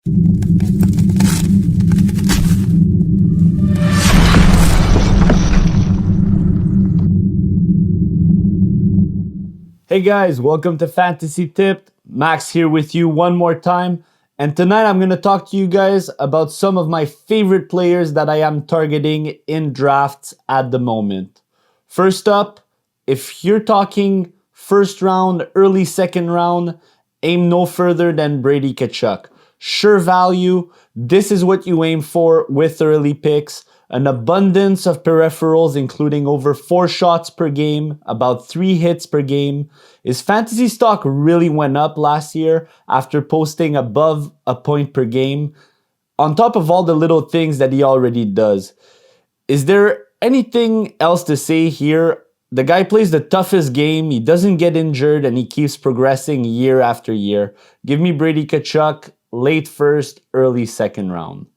Hey guys, welcome to Fantasy Tipped. Max here with you one more time. And tonight I'm going to talk to you guys about some of my favorite players that I am targeting in drafts at the moment. First up, if you're talking first round, early second round, aim no further than Brady Tkachuk. Sure value, this is what you aim for with early picks. An abundance of peripherals, including over 4 shots per game, about 3 hits per game. His fantasy stock really went up last year after posting above a point per game, on top of all the little things that he already does. Is there anything else to say here? The guy plays the toughest game, he doesn't get injured, and he keeps progressing year after year. Give me Brady Tkachuk, late first, early second round.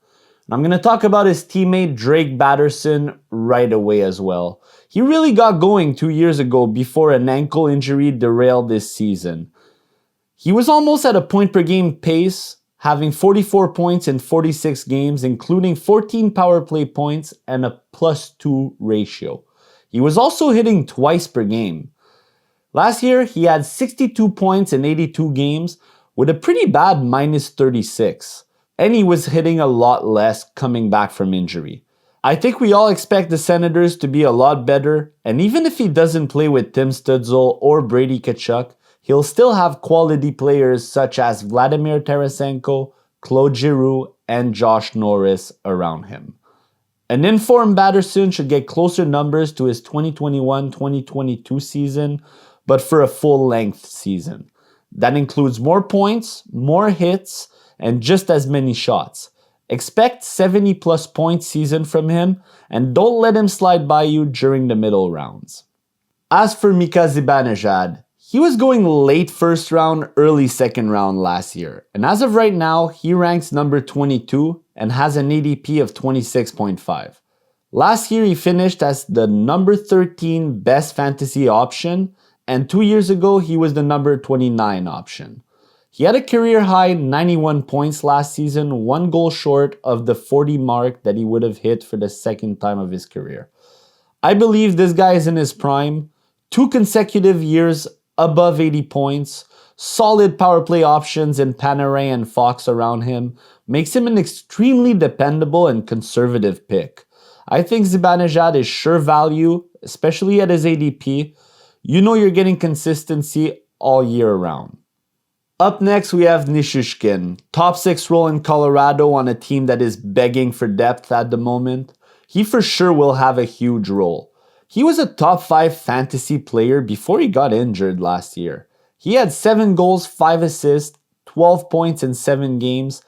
I'm going to talk about his teammate Drake Batherson right away as well. He really got going 2 years ago before an ankle injury derailed this season. He was almost at a point per game pace, having 44 points in 46 games, including 14 power play points and a +2 ratio. He was also hitting twice per game. Last year, he had 62 points in 82 games with a pretty bad -36. And he was hitting a lot less coming back from injury. I think we all expect the Senators to be a lot better, and even if he doesn't play with Tim Stützle or Brady Tkachuk, he'll still have quality players such as Vladimir Tarasenko, Claude Giroux, and Josh Norris around him. An informed Batherson should get closer numbers to his 2021-2022 season, but for a full-length season. That includes more points, more hits, and just as many shots. Expect 70+ point season from him, and don't let him slide by you during the middle rounds. As for Mika Zibanejad, he was going late first round, early second round last year, and as of right now, he ranks number 22 and has an ADP of 26.5. Last year, he finished as the number 13 best fantasy option, and 2 years ago, he was the number 29 option. He had a career-high 91 points last season, 1 goal short of the 40 mark that he would have hit for the second time of his career. I believe this guy is in his prime, 2 consecutive years above 80 points, solid power play options in Panarin and Fox around him, makes him an extremely dependable and conservative pick. I think Zibanejad is sure value, especially at his ADP. You know you're getting consistency all year round. Up next, we have Nichushkin, top 6 role in Colorado on a team that is begging for depth at the moment. He for sure will have a huge role. He was a top 5 fantasy player before he got injured last year. He had 7 goals, 5 assists, 12 points in 7 games,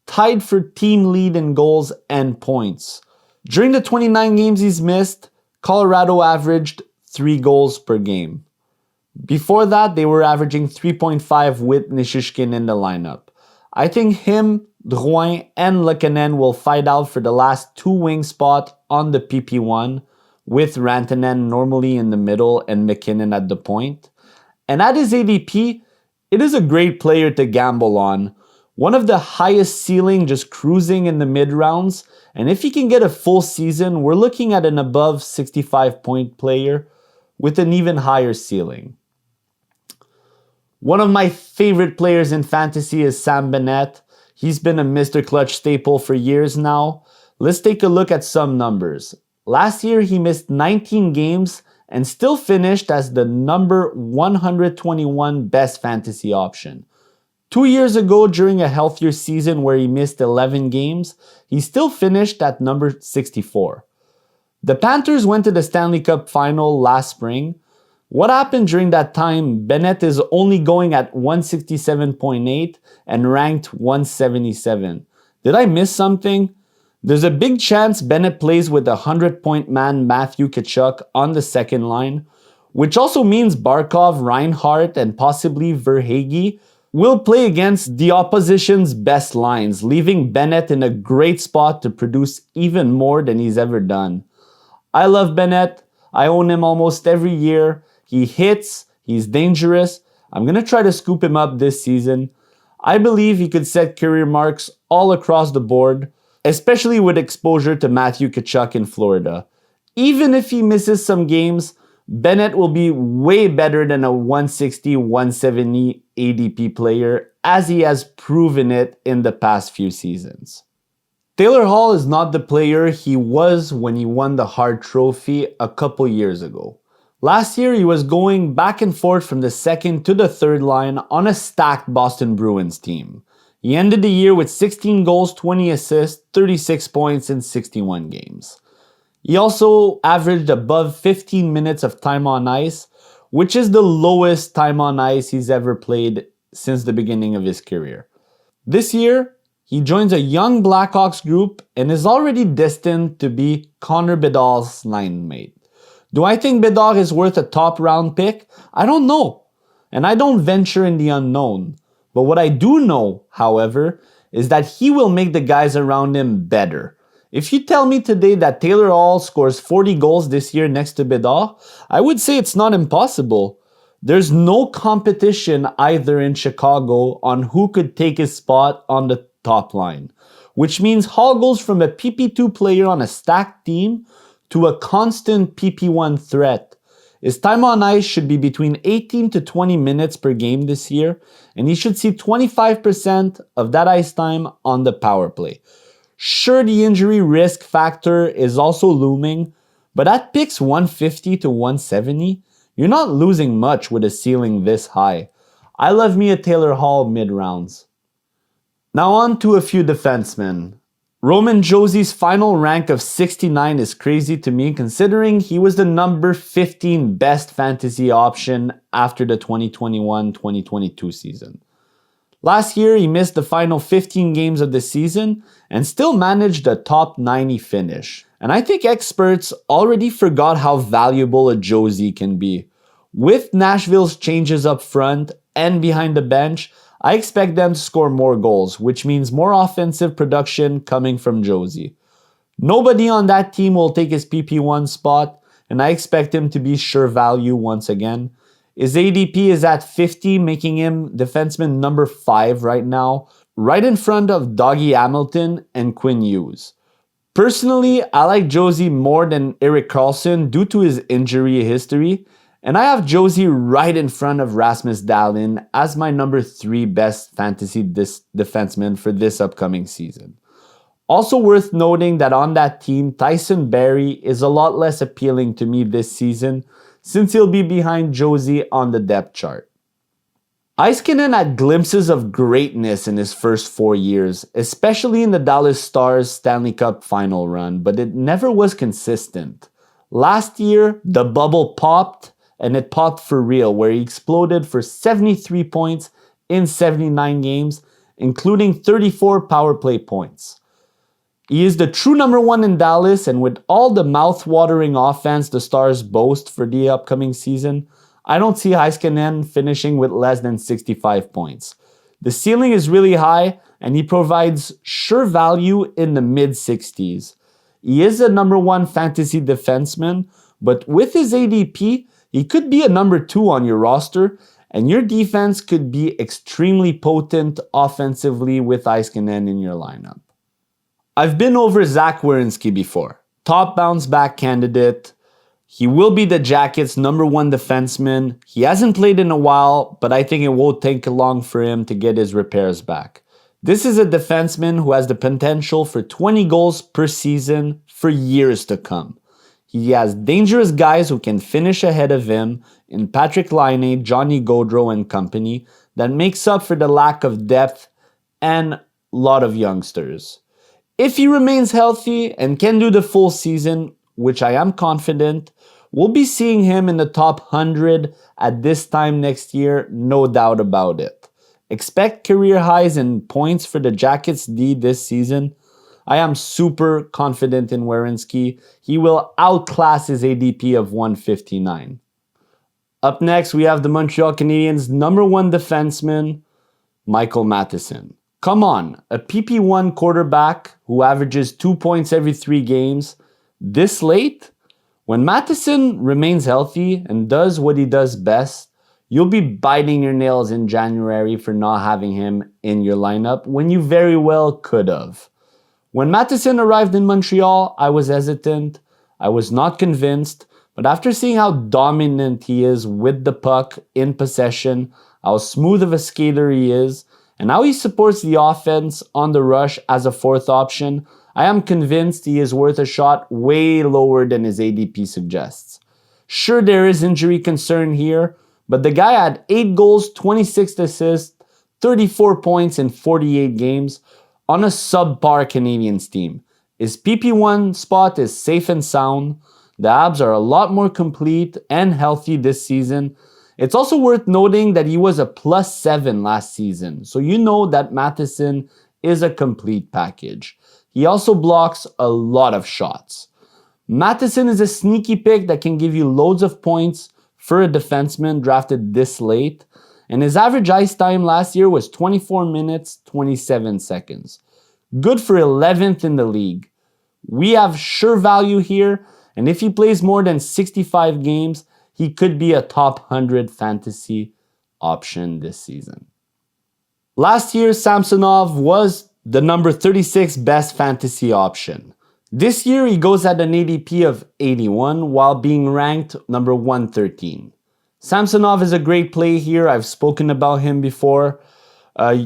tied for team lead in goals and points. During the 29 games he's missed, Colorado averaged 3 goals per game. Before that, they were averaging 3.5 with Nichushkin in the lineup. I think him, Drouin, and Lehkonen will fight out for the last 2 wing spot on the PP1, with Rantanen normally in the middle and McKinnon at the point. And at his ADP, it is a great player to gamble on. One of the highest ceiling, just cruising in the mid-rounds. And if he can get a full season, we're looking at an above 65-point player with an even higher ceiling. One of my favorite players in fantasy is Sam Bennett. He's been a Mr. Clutch staple for years now. Let's take a look at some numbers. Last year, he missed 19 games and still finished as the number 121 best fantasy option. 2 years ago, during a healthier season where he missed 11 games, he still finished at number 64. The Panthers went to the Stanley Cup final last spring. What happened during that time? Bennett is only going at 167.8 and ranked 177. Did I miss something? There's a big chance Bennett plays with a 100-point man Matthew Tkachuk on the second line, which also means Barkov, Reinhart, and possibly Verhaeghe will play against the opposition's best lines, leaving Bennett in a great spot to produce even more than he's ever done. I love Bennett. I own him almost every year. He hits. He's dangerous. I'm going to try to scoop him up this season. I believe he could set career marks all across the board, especially with exposure to Matthew Tkachuk in Florida. Even if he misses some games, Bennett will be way better than a 160, 170 ADP player, as he has proven it in the past few seasons. Taylor Hall is not the player he was when he won the Hart Trophy a couple years ago. Last year, he was going back and forth from the second to the third line on a stacked Boston Bruins team. He ended the year with 16 goals, 20 assists, 36 points in 61 games. He also averaged above 15 minutes of time on ice, which is the lowest time on ice he's ever played since the beginning of his career. This year, he joins a young Blackhawks group and is already destined to be Connor Bedard's line mate. Do I think Bedard is worth a top round pick? I don't know. And I don't venture in the unknown. But what I do know, however, is that he will make the guys around him better. If you tell me today that Taylor Hall scores 40 goals this year next to Bedard, I would say it's not impossible. There's no competition either in Chicago on who could take his spot on the top line, which means Hall goes from a PP2 player on a stacked team to a constant PP1 threat. His time on ice should be between 18 to 20 minutes per game this year, and he should see 25% of that ice time on the power play. Sure, the injury risk factor is also looming, but at picks 150 to 170, you're not losing much with a ceiling this high. I love me a Taylor Hall mid-rounds. Now on to a few defensemen. Roman Josi's final rank of 69 is crazy to me considering he was the number 15 best fantasy option after the 2021-2022 season. Last year, he missed the final 15 games of the season and still managed a top 90 finish. And I think experts already forgot how valuable a Josi can be. With Nashville's changes up front and behind the bench, I expect them to score more goals, which means more offensive production coming from Josi. Nobody on that team will take his PP1 spot, and I expect him to be sure value once again. His ADP is at 50, making him defenseman number 5 right now, right in front of Dougie Hamilton and Quinn Hughes. Personally, I like Josi more than Erik Karlsson due to his injury history, and I have Josi right in front of Rasmus Dahlin as my number 3 best fantasy defenseman for this upcoming season. Also worth noting that on that team, Tyson Barrie is a lot less appealing to me this season since he'll be behind Josi on the depth chart. Heiskanen had glimpses of greatness in his first 4 years, especially in the Dallas Stars Stanley Cup final run, but it never was consistent. Last year, the bubble popped, and it popped for real, where he exploded for 73 points in 79 games, including 34 power play points. He is the true number 1 in Dallas, and with all the mouth-watering offense the Stars boast for the upcoming season, I don't see Heiskanen finishing with less than 65 points. The ceiling is really high, and he provides sure value in the mid-60s. He is a number 1 fantasy defenseman, but with his ADP, he could be a number 2 on your roster, and your defense could be extremely potent offensively with Heiskanen in your lineup. I've been over Zack Werenski before. Top bounce back candidate. He will be the Jackets' number 1 defenseman. He hasn't played in a while, but I think it won't take long for him to get his repairs back. This is a defenseman who has the potential for 20 goals per season for years to come. He has dangerous guys who can finish ahead of him in Patrick Laine, Johnny Gaudreau and company that makes up for the lack of depth and a lot of youngsters. If he remains healthy and can do the full season, which I am confident, we'll be seeing him in the top 100 at this time next year, no doubt about it. Expect career highs in points for the Jackets D this season. I am super confident in Werenski. He will outclass his ADP of 159. Up next, we have the Montreal Canadiens' number 1 defenseman, Michael Matheson. Come on, a PP1 quarterback who averages 2 points every 3 games, this late? When Matheson remains healthy and does what he does best, you'll be biting your nails in January for not having him in your lineup when you very well could have. When Matheson arrived in Montreal, I was hesitant. I was not convinced. But after seeing how dominant he is with the puck in possession, how smooth of a skater he is, and how he supports the offense on the rush as a fourth option, I am convinced he is worth a shot way lower than his ADP suggests. Sure, there is injury concern here, but the guy had 8 goals, 26 assists, 34 points in 48 games on a subpar Canadiens team. His PP1 spot is safe and sound. The Abs are a lot more complete and healthy this season. It's also worth noting that he was a +7 last season, so you know that Matheson is a complete package. He also blocks a lot of shots. Matheson is a sneaky pick that can give you loads of points for a defenseman drafted this late, and his average ice time last year was 24 minutes, 27 seconds. Good for 11th in the league. We have sure value here, and if he plays more than 65 games, he could be a top 100 fantasy option this season. Last year, Samsonov was the number 36 best fantasy option. This year, he goes at an ADP of 81 while being ranked number 113. Samsonov is a great play here. I've spoken about him before.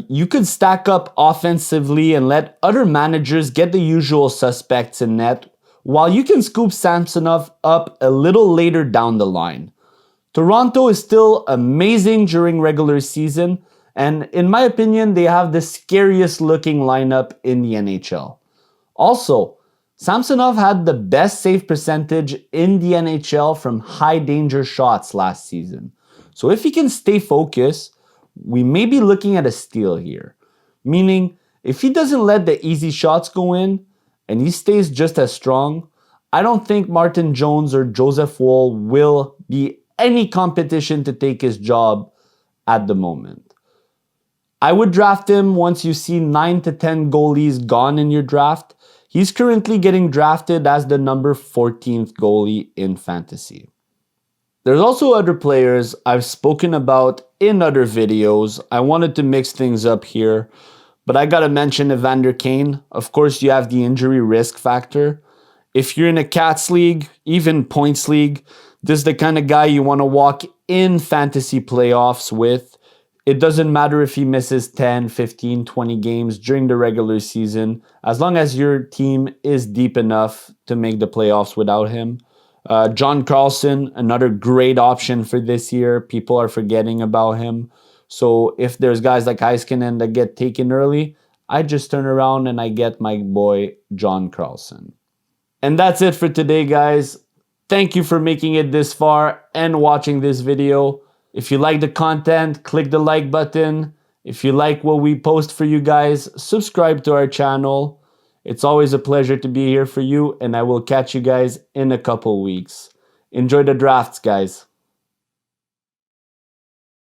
You could stack up offensively and let other managers get the usual suspects in net, while you can scoop Samsonov up a little later down the line. Toronto is still amazing during regular season, and in my opinion, they have the scariest looking lineup in the NHL. Also, Samsonov had the best save percentage in the NHL from high danger shots last season. So if he can stay focused, we may be looking at a steal here. Meaning, if he doesn't let the easy shots go in, and he stays just as strong, I don't think Martin Jones or Joseph Woll will be any competition to take his job at the moment. I would draft him once you see 9 to 10 goalies gone in your draft. He's currently getting drafted as the number 14th goalie in fantasy. There's also other players I've spoken about in other videos. I wanted to mix things up here, but I gotta mention Evander Kane. Of course, you have the injury risk factor. If you're in a Cats league, even points league, this is the kind of guy you want to walk in fantasy playoffs with. It doesn't matter if he misses 10, 15, 20 games during the regular season, as long as your team is deep enough to make the playoffs without him. John Carlson, another great option for this year. People are forgetting about him. So if there's guys like Heiskanen that get taken early, I just turn around and I get my boy John Carlson. And that's it for today, guys. Thank you for making it this far and watching this video. If you like the content, click the like button. If you like what we post for you guys, subscribe to our channel. It's always a pleasure to be here for you, and I will catch you guys in a couple weeks. Enjoy the drafts, guys.